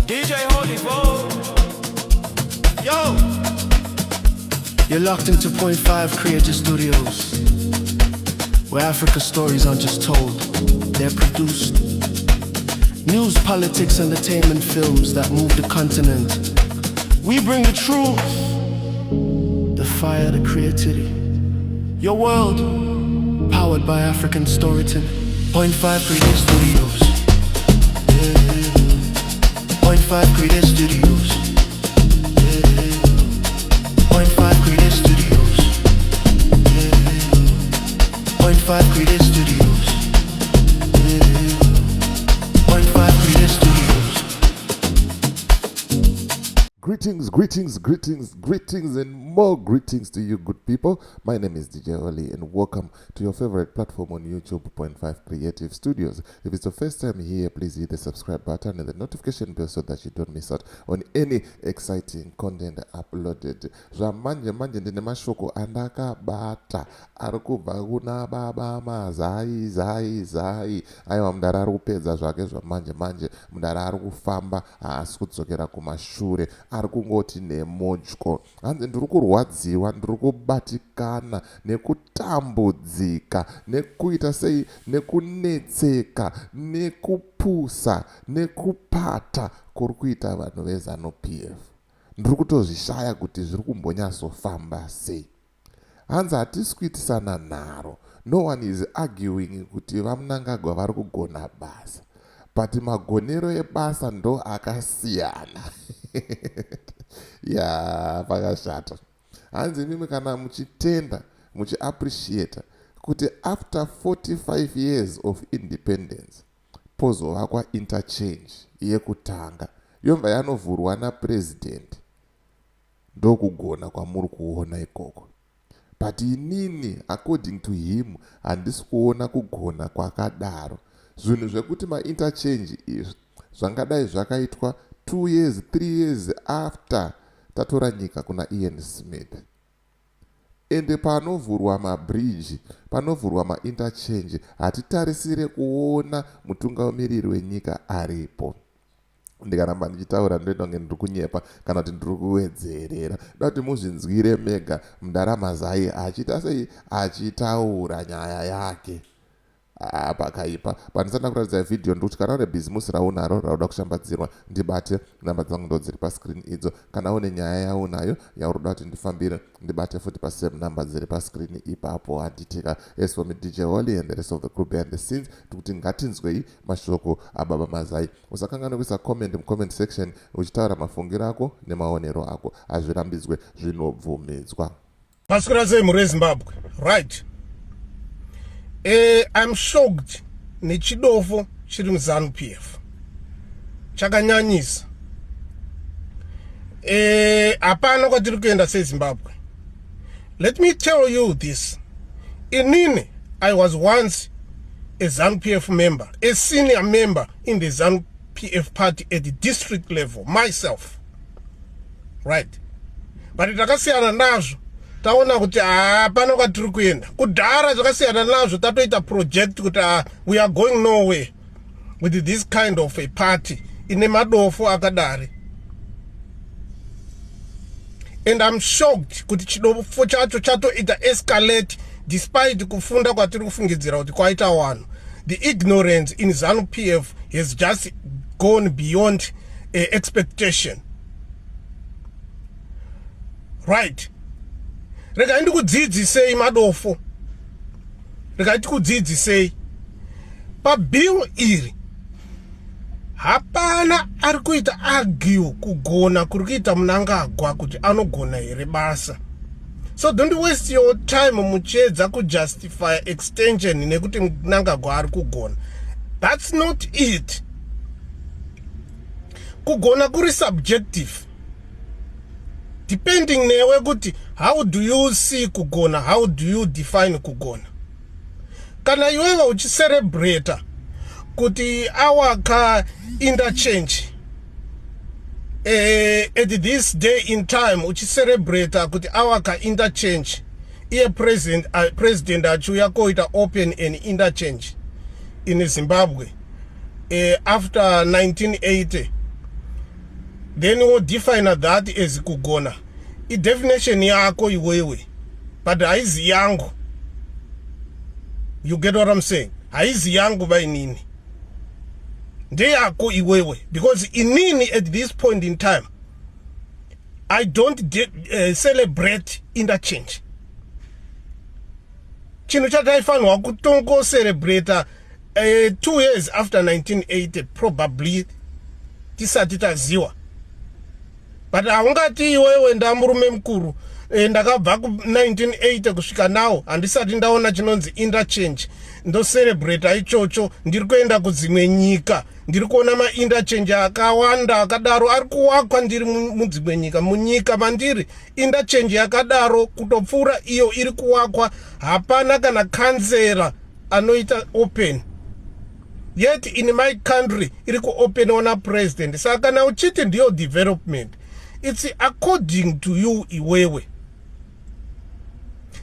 DJ Holy Vogue. Yo! You're locked into Point 5 Creative Studios, where Africa's stories aren't just told, they're produced. News, politics, entertainment, films that move the continent. We bring the truth, the fire, the creativity. Your world, powered by African storytelling. Point 5 Creative Studios. Point 5 Creative Studios. Point 5 Creative Studios. Point 5 Creative Studios. Point 5 Creative Studios. Greetings, and more greetings to you, good people. My name is DJ Oli, and welcome to your favorite platform on YouTube, Point 5 Creative Studios. If it's the first time here, please hit the subscribe button and the notification bell so that you don't miss out on any exciting content uploaded. Manje ndine mashoko andaka bata arikubva kuna baba Mazai. Aiwa mudara arikupedza zvake zvamanje mudara arikufamba haasi kudzokera kumashure, arikungoti nemodyo. Hanzi ndiri kurwadziwa, ndiri kubatikana nekutambudzika, nekuita sei, nekunetseka, nekupusa, nekupata kuri kuita vanhu veZanu PF. Ndiri kutozvishaya kuti zviri kumbonyatsofamba sei. Hanzi hatisi kuitisana nharo. No one is arguing kuti vamunangagwa vari kugona basa, but magonero ebasa ndo akasiyana. Ya pakashata. Hanzi mimi kana muchitenda, muchiappreciate kuti after 45 years of independence pozovakwa interchange yekutanga yobva yanovhurwa napresident, ndokugona kwamuri kuona ikoko. But inini, according to him, handisi kuona kugona kwakadaro. Zvinhu zvekuti ma-interchange izvi zvangadai zvakaitwa 2 years, 3 years after tatora nyika kuna Ian Smith. Ende panovhurwa mabridge, panovhurwa ma-interchange, hatitarisire kuona mutungamiriri wenyika aripo. Ndikaramba ndichitaura ndinenge ndiri kunyepa kana kuti ndiri kuwedzerera. Ndoda kuti muzvinzwire mega mudara Mazai achiita sei, achitaura nyaya yake. Pakaipa pandisanda kuratidza vhidhiyo ndikuti kana une bhizimusi raunaro rauda kushambadzirwa, ndibate namba dzangu ndo dziri paskrini idzo. Kana une nyaya yaunayo yaurikuda kuti ndifambire, ndibate futi pasame namba dziri paskrini ipapo. Handitika as for me DJ Holly and the rest of the group behind the scenes, kuti ngatinzwei mashoko ababa Mazai. Usakanganwe kuisa comment mucomment section uchitaura mafungiro ako nemaonero ako. Azvirambidzwe, zvinobvumidzwa. Maskura sei muri Zimbabwe, right? I'm shocked nechidofo chiri muZanu PF. Chakanyanyisa. Hapana kwatiri kuenda seZimbabwe. Let me tell you this. Inini, I was once a ZANU PF member, a senior member in the ZANU PF party at the district level, myself. Right? But itakasiyana nazvo, taona kuti hapana kwatiri kuenda. Kudhara zvakasiyana nazvo tatoita project kuti we are going nowhere with this kind of a party ine madofo akadari. And I'm shocked kuti chidofo chacho chatoita escalate despite kufunda kwatiri kufungidzira kuti kwaita wanhu. The ignorance in ZANU PF has just gone beyond expectation. Right? Rega ndikudzidzisei madofo. Rega ndikudzidzisei. Pa bill iri hapana ari kuita argue kugona kuri kuita Mnangagwa kuti anogona here basa. So don't waste your time muchiedza kujustify extension nekuti Mnangagwa ari kugona. That's not it. Kugona kuri subjective. Depending newe kuti how do you see kugona, how do you define kugona. Kana iwewe uchicelebrate kuti awaka interchange at this day in time uchicelebrate kuti awaka interchange iye president achiuya koita open an interchange in Zimbabwe after 1980 then you define that as kugona. I definition yako iwewe, but haizi yangu. You get what I'm saying? Haizi yangu by nini. Nde yako iwewe, because inini at this point in time, I don't celebrate interchange. Chino chataifanwa kutongo celebrate 2 years after 1980 probably tisati taziwa. But aungati iwewe ndamurume mkuru ndakabva ku 1980 kusvika now handisati ndaona chinonzi interchange ndo celebrate ichocho. Ndiri kuenda kudzimwe nyika, ndiri kuona ma interchange akawanda akadaro ari kuwakwa ndiri mudzimwe nyika. Munyika mandiri interchange yakadaro kutopfuura iyo iri kuwakwa hapana kana kansera anoita open. Yet in my country iri ku open ona president. Saka kana uchiti ndiyo development, it's according to you iwewe.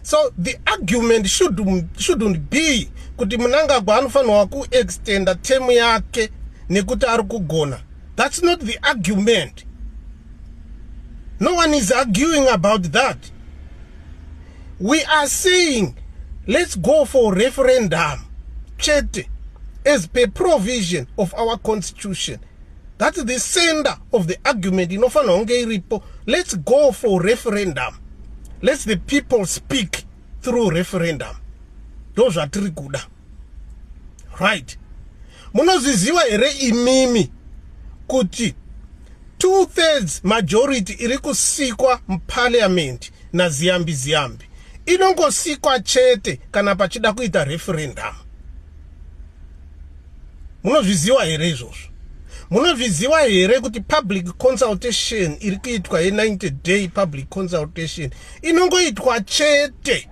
So the argument shouldn't be kuti Mnangagwa anofanwa ku extend term yake nekuti ari kugona. That's not the argument. No one is arguing about that. We are saying let's go for referendum chete as per provision of our constitution. That's the center of the argument. Let's go for referendum. Let the people speak through referendum. Those are three good. Right. Munoziziwa ere imimi kuti 2/3 majority iri kusikwa mparliament na ziyambi. Inongosikwa chete kana pachida kuita referendum. Munozviziwa ere izvozvo? Munozviziwa here kuti public consultation iri kuitwa 90-day public consultation inongoitwa chete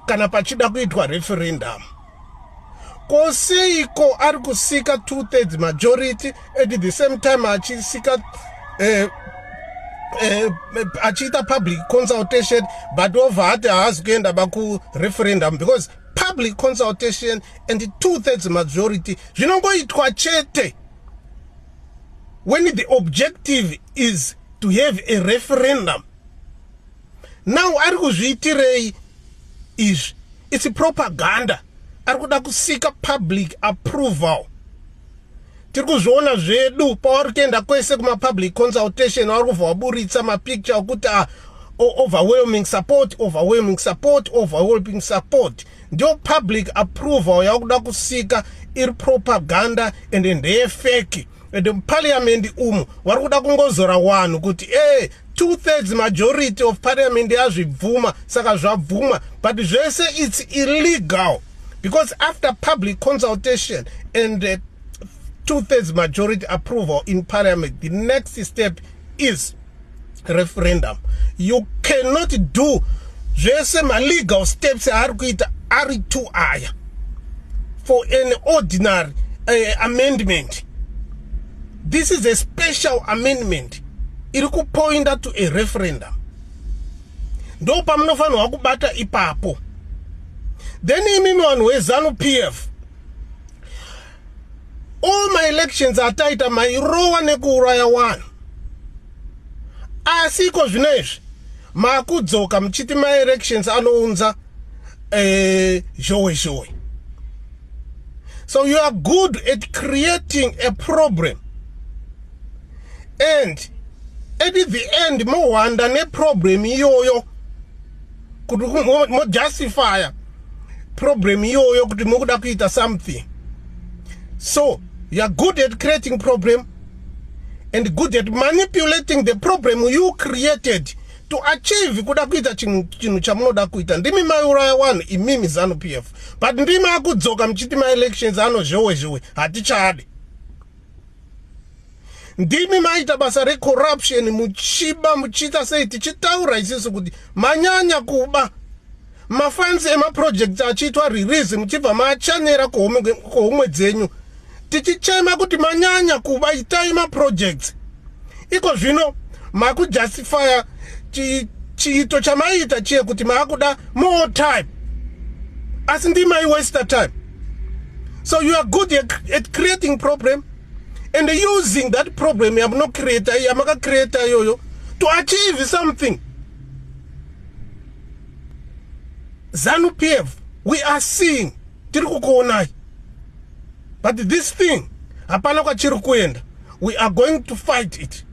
kana pachida kuitwa referendum. Koseiko ari kusika 2/3 majority at the same time achisika achiita public consultation but over hati haasi kuenda baku referendum because public consultation and the 2/3 majority zvinongoitwa chete when the objective is to have a referendum. Now ari kuzviitirei izvi, it's propaganda. Ari kuda kusika public approval. Tiri kuzviona zvedu pavari kuenda kwese kuma public consultation vari kubva vaburitsa mapicture okuti overwhelming support. Ndio public approval yakuda kusika iri propaganda and ndeye fake. And parliament vari kuda kungozora wanhu kuti 2/3 majority of parliament yazvibvuma saka zvabvuma, but zvese it's illegal because after public consultation and 2/3 majority approval in parliament, the next step is referendum. You cannot do zvese legal steps ari kuita ari too high for an ordinary amendment. This is a special amendment. Iri kupointa to a referendum. Ndo pamunofanirwa kubata ipapo. Then imimi vanhu weZanu PF, all my elections ataita mairowa nekuuraya wanhu. Asiko zvinezvi makudzoka muchiti maelections anounza zhowe. So you are good at creating a problem. And at the end mohwanda neproblem iyoyo kuti mojustify problem iyoyo kuti mukuda kuita something. So you are good at creating problem and good at manipulating the problem you created to achieve kuda kuita chinhu chamunoda kuita. Ndimi maiuraya wanhu imimi ZANU PF, but ndimi akudzoka muchiti maelections zhowe hatichade. Ndimi maita basa recorruption muchiba muchita sei tichitaura isusu kuti manyanya kuba mafansi emaprojects achiitwa release muchibva machanera kuhomwe dzenyu tichichema kuti manyanya kuba itai maprojects. Iko zvino makujustify chiito chamaita chiye kuti makuda more time, asi ndimi waste time. So you are good at creating problem and using that problem yamaka creator yoyo to achieve something. Zanu PF, we are seeing but this thing we are going to fight it.